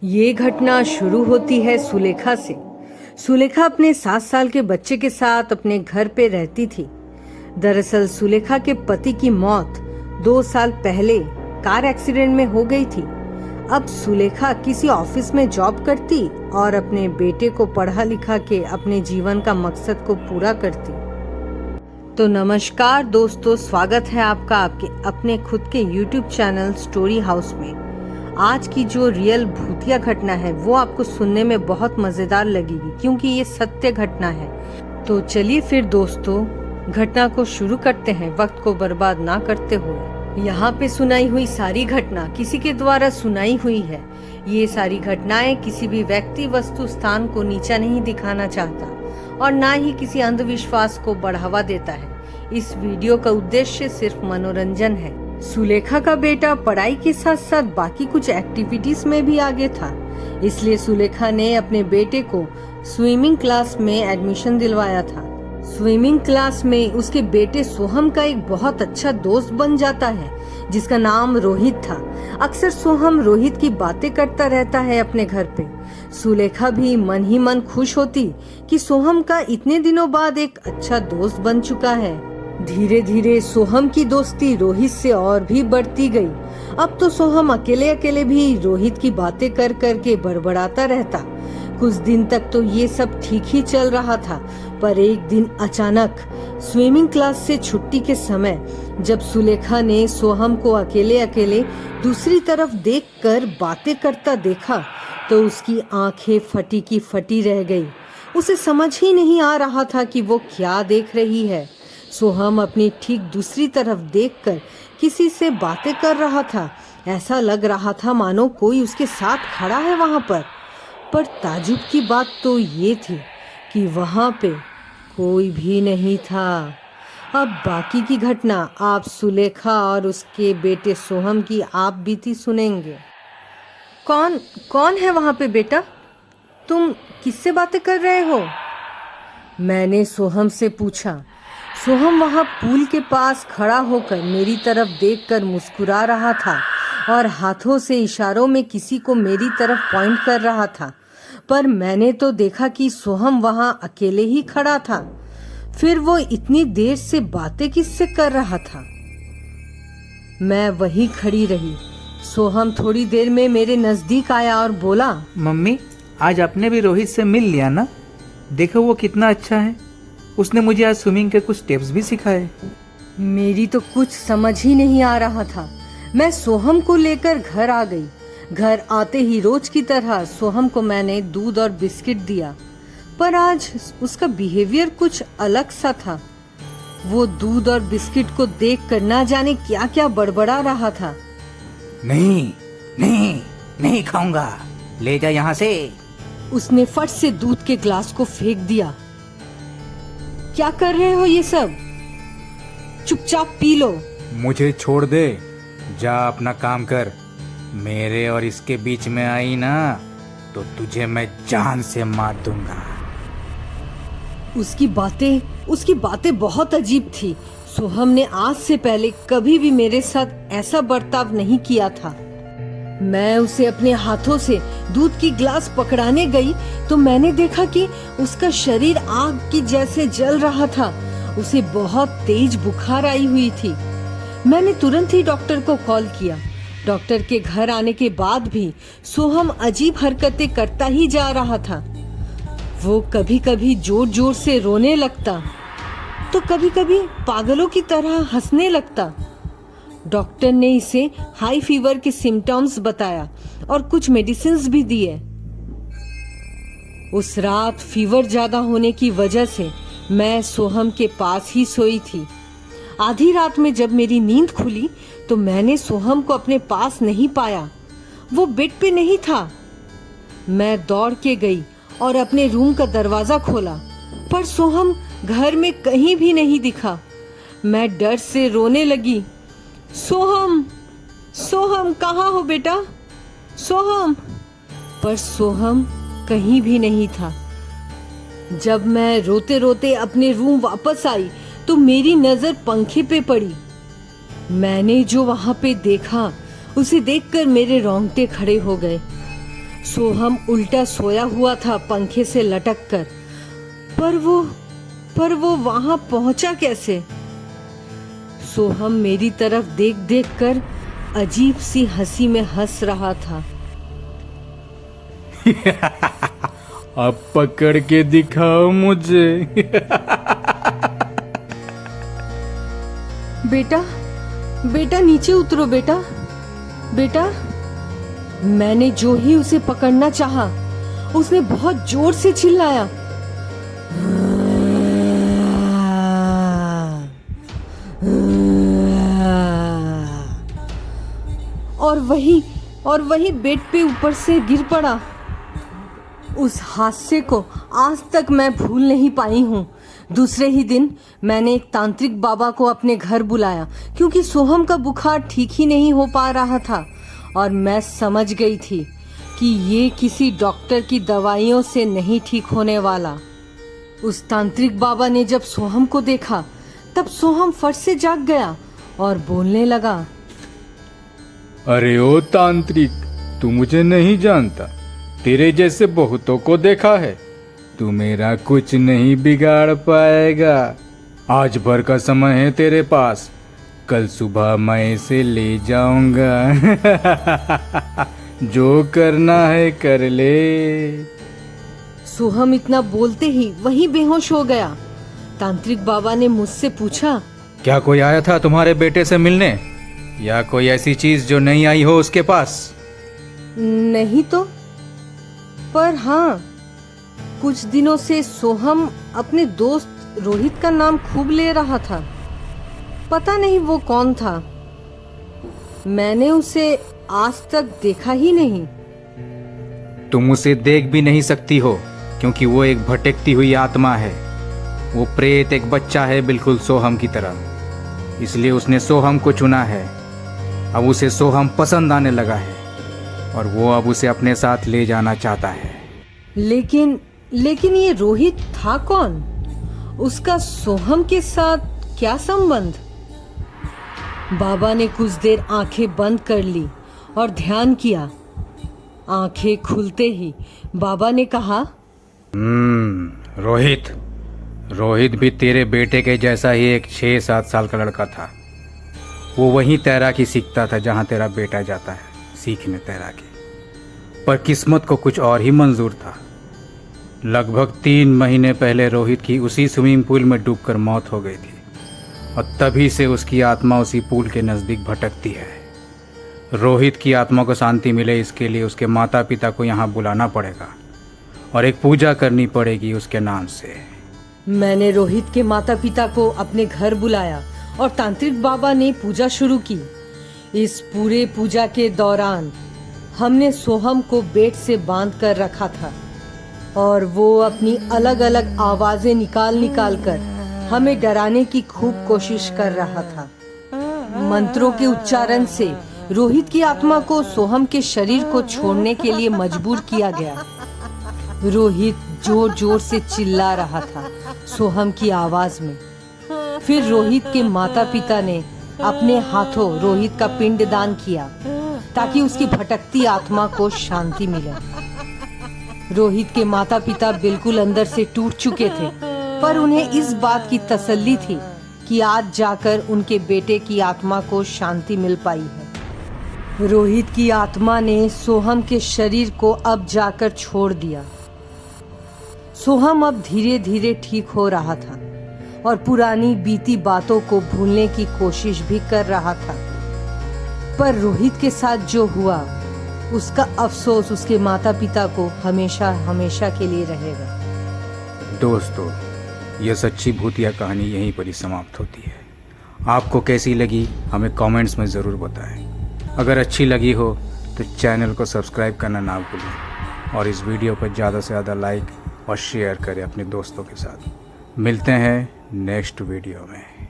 ये घटना शुरू होती है सुलेखा से। सुलेखा अपने 7 साल के बच्चे के साथ अपने घर पे रहती थी। दरअसल सुलेखा के पति की मौत 2 साल पहले कार एक्सीडेंट में हो गई थी। अब सुलेखा किसी ऑफिस में जॉब करती और अपने बेटे को पढ़ा लिखा के अपने जीवन का मकसद को पूरा करती। तो नमस्कार दोस्तों, स्वागत है आपका आपके अपने खुद के YouTube चैनल स्टोरी हाउस में। आज की जो रियल भूतिया घटना है वो आपको सुनने में बहुत मजेदार लगेगी, क्योंकि ये सत्य घटना है। तो चलिए फिर दोस्तों घटना को शुरू करते हैं, वक्त को बर्बाद ना करते हुए। यहाँ पे सुनाई हुई सारी घटना किसी के द्वारा सुनाई हुई है। ये सारी घटनाएं किसी भी व्यक्ति, वस्तु, स्थान को नीचा नहीं दिखाना चाहता और ना ही किसी अंधविश्वास को बढ़ावा देता है। इस वीडियो का उद्देश्य सिर्फ मनोरंजन है। सुलेखा का बेटा पढ़ाई के साथ साथ बाकी कुछ एक्टिविटीज में भी आगे था, इसलिए सुलेखा ने अपने बेटे को स्विमिंग क्लास में एडमिशन दिलवाया था। स्विमिंग क्लास में उसके बेटे सोहम का एक बहुत अच्छा दोस्त बन जाता है, जिसका नाम रोहित था। अक्सर सोहम रोहित की बातें करता रहता है अपने घर पे। सुलेखा भी मन ही मन खुश होती कि सोहम का इतने दिनों बाद एक अच्छा दोस्त बन चुका है। धीरे धीरे सोहम की दोस्ती रोहित से और भी बढ़ती गई। अब तो सोहम अकेले अकेले भी रोहित की बातें कर कर के बड़बड़ाता रहता। कुछ दिन तक तो ये सब ठीक ही चल रहा था, पर एक दिन अचानक स्विमिंग क्लास से छुट्टी के समय जब सुलेखा ने सोहम को अकेले अकेले दूसरी तरफ देखकर बातें करता देखा तो उसकी आंखें फटी की फटी रह गई। उसे समझ ही नहीं आ रहा था कि वो क्या देख रही है। सोहम अपनी ठीक दूसरी तरफ देखकर किसी से बातें कर रहा था। ऐसा लग रहा था मानो कोई उसके साथ खड़ा है वहां पर ताजुब की बात तो ये थी कि वहां पे कोई भी नहीं था। अब बाकी की घटना आप सुलेखा और उसके बेटे सोहम की आप बीती सुनेंगे। कौन है वहां पे बेटा? तुम किससे बातें कर रहे हो? मैंने सोहम से पूछा। सोहम वहां पूल के पास खड़ा होकर मेरी तरफ देखकर मुस्कुरा रहा था और हाथों से इशारों में किसी को मेरी तरफ पॉइंट कर रहा था, पर मैंने तो देखा कि सोहम वहां अकेले ही खड़ा था। फिर वो इतनी देर से बातें किससे कर रहा था? मैं वहीं खड़ी रही। सोहम थोड़ी देर में मेरे नजदीक आया और बोला, मम्मी, आज आपने भी रोहित से मिल लिया ना? देखो वो कितना अच्छा है। उसने मुझे आज स्विमिंग के कुछ टिप्स भी सिखाए। मेरी तो कुछ समझ ही नहीं आ रहा था। मैं सोहम को लेकर घर आ गई। घर आते ही रोज की तरह सोहम को मैंने दूध और बिस्किट दिया, पर आज उसका बिहेवियर कुछ अलग सा था। वो दूध और बिस्किट को देखकर ना जाने क्या क्या बड़बड़ा रहा था। नहीं नहीं नहीं खाऊंगा, ले जा यहाँ से। उसने फट से दूध के ग्लास को फेंक दिया। क्या कर रहे हो ये सब? चुपचाप पी लो। मुझे छोड़ दे, जा अपना काम कर। मेरे और इसके बीच में आई ना तो तुझे मैं जान से मार दूंगा। उसकी बातें बहुत अजीब थी। सोहम ने आज से पहले कभी भी मेरे साथ ऐसा बर्ताव नहीं किया था। मैं उसे अपने हाथों से दूध की गिलास पकड़ाने गई तो मैंने देखा कि उसका शरीर आग की जैसे जल रहा था। उसे बहुत तेज बुखार आई हुई थी। मैंने तुरंत ही डॉक्टर को कॉल किया। डॉक्टर के घर आने के बाद भी सोहम अजीब हरकतें करता ही जा रहा था। वो कभी कभी जोर जोर से रोने लगता तो कभी कभी पागलों की तरह हंसने लगता। डॉक्टर ने इसे हाई फीवर के सिम्टम्स बताया और कुछ मेडिसिन्स भी दिए। उस रात फीवर ज्यादा होने की वजह से मैं सोहम के पास ही सोई थी। आधी रात में जब मेरी नींद खुली तो मैंने सोहम को अपने पास नहीं पाया। वो बेड पे नहीं था। मैं दौड़ के गई और अपने रूम का दरवाजा खोला, पर सोहम घर में कहीं भी नहीं दिखा। मैं डर से रोने लगी। सोहम कहाँ हो बेटा? सोहम! पर सोहम कहीं भी नहीं था। जब मैं रोते रोते अपने रूम वापस आई तो मेरी नजर पंखे पे पड़ी। मैंने जो वहां पे देखा उसे देखकर मेरे रोंगटे खड़े हो गए। सोहम उल्टा सोया हुआ था पंखे से लटक कर। पर वो वहां पहुंचा कैसे? सोहम मेरी तरफ देख देख कर अजीब सी हंसी में हंस रहा था। अब पकड़ के दिखाओ मुझे। बेटा नीचे उतरो बेटा। मैंने जो ही उसे पकड़ना चाहा, उसने बहुत जोर से चिल्लाया। और वही बेड पे ऊपर से गिर पड़ा। उस हादसे को आज तक मैं भूल नहीं पाई हूँ। दूसरे ही दिन मैंने एक तांत्रिक बाबा को अपने घर बुलाया, क्योंकि सोहम का बुखार ठीक ही नहीं हो पा रहा था और मैं समझ गई थी कि ये किसी डॉक्टर की दवाइयों से नहीं ठीक होने वाला। उस तांत्रिक बाबा ने जब सोहम को देखा, तब सोहम फट से जाग गया और बोलने लगा। अरे ओ तांत्रिक, तू मुझे नहीं जानता। तेरे जैसे बहुतों को देखा है। तू मेरा कुछ नहीं बिगाड़ पाएगा। आज भर का समय है तेरे पास। कल सुबह मैं इसे ले जाऊंगा। जो करना है कर ले। सोहम इतना बोलते ही वहीं बेहोश हो गया। तांत्रिक बाबा ने मुझसे पूछा, क्या कोई आया था तुम्हारे बेटे से मिलने, या कोई ऐसी चीज जो नहीं आई हो उसके पास? नहीं तो, पर हाँ, कुछ दिनों से सोहम अपने दोस्त रोहित का नाम खूब ले रहा था। पता नहीं वो कौन था। मैंने उसे आज तक देखा ही नहीं। तुम उसे देख भी नहीं सकती हो, क्योंकि वो एक भटकती हुई आत्मा है। वो प्रेत एक बच्चा है, बिल्कुल सोहम की तरह। इसलिए उसने सोहम को चुना है। अब उसे सोहम पसंद आने लगा है और वो अब उसे अपने साथ ले जाना चाहता है। लेकिन ये रोहित था कौन? उसका सोहम के साथ क्या संबंध? बाबा ने कुछ देर आंखें बंद कर ली और ध्यान किया। आंखें खुलते ही बाबा ने कहा, रोहित भी तेरे बेटे के जैसा ही एक 6-7 साल का लड़का था। वो वहीं तैराकी सीखता था जहां तेरा बेटा जाता है सीखने तैराकी। पर किस्मत को कुछ और ही मंजूर था। लगभग 3 महीने पहले रोहित की उसी स्विमिंग पूल में डूबकर मौत हो गई थी और तभी से उसकी आत्मा उसी पूल के नज़दीक भटकती है। रोहित की आत्मा को शांति मिले, इसके लिए उसके माता पिता को यहाँ बुलाना पड़ेगा और एक पूजा करनी पड़ेगी उसके नाम से। मैंने रोहित के माता पिता को अपने घर बुलाया और तांत्रिक बाबा ने पूजा शुरू की। इस पूरे पूजा के दौरान हमने सोहम को बेड से बांध कर रखा था और वो अपनी अलग अलग आवाजें निकाल कर हमें डराने की खूब कोशिश कर रहा था। मंत्रों के उच्चारण से रोहित की आत्मा को सोहम के शरीर को छोड़ने के लिए मजबूर किया गया। रोहित जोर जोर से चिल्ला रहा था सोहम की आवाज में। फिर रोहित के माता पिता ने अपने हाथों रोहित का पिंड दान किया ताकि उसकी भटकती आत्मा को शांति मिले। रोहित के माता पिता बिल्कुल अंदर से टूट चुके थे, पर उन्हें इस बात की तसल्ली थी कि आज जाकर उनके बेटे की आत्मा को शांति मिल पाई है। रोहित की आत्मा ने सोहम के शरीर को अब जाकर छोड़ दिया। सोहम अब धीरे धीरे ठीक हो रहा था और पुरानी बीती बातों को भूलने की कोशिश भी कर रहा था। पर रोहित के साथ जो हुआ, उसका अफसोस उसके माता पिता को हमेशा हमेशा के लिए रहेगा। दोस्तों, यह सच्ची भूतिया कहानी यहीं पर ही समाप्त होती है। आपको कैसी लगी हमें कमेंट्स में ज़रूर बताएं। अगर अच्छी लगी हो तो चैनल को सब्सक्राइब करना ना भूलें और इस वीडियो पर ज़्यादा से ज़्यादा लाइक और शेयर करें अपने दोस्तों के साथ। मिलते हैं नेक्स्ट वीडियो में।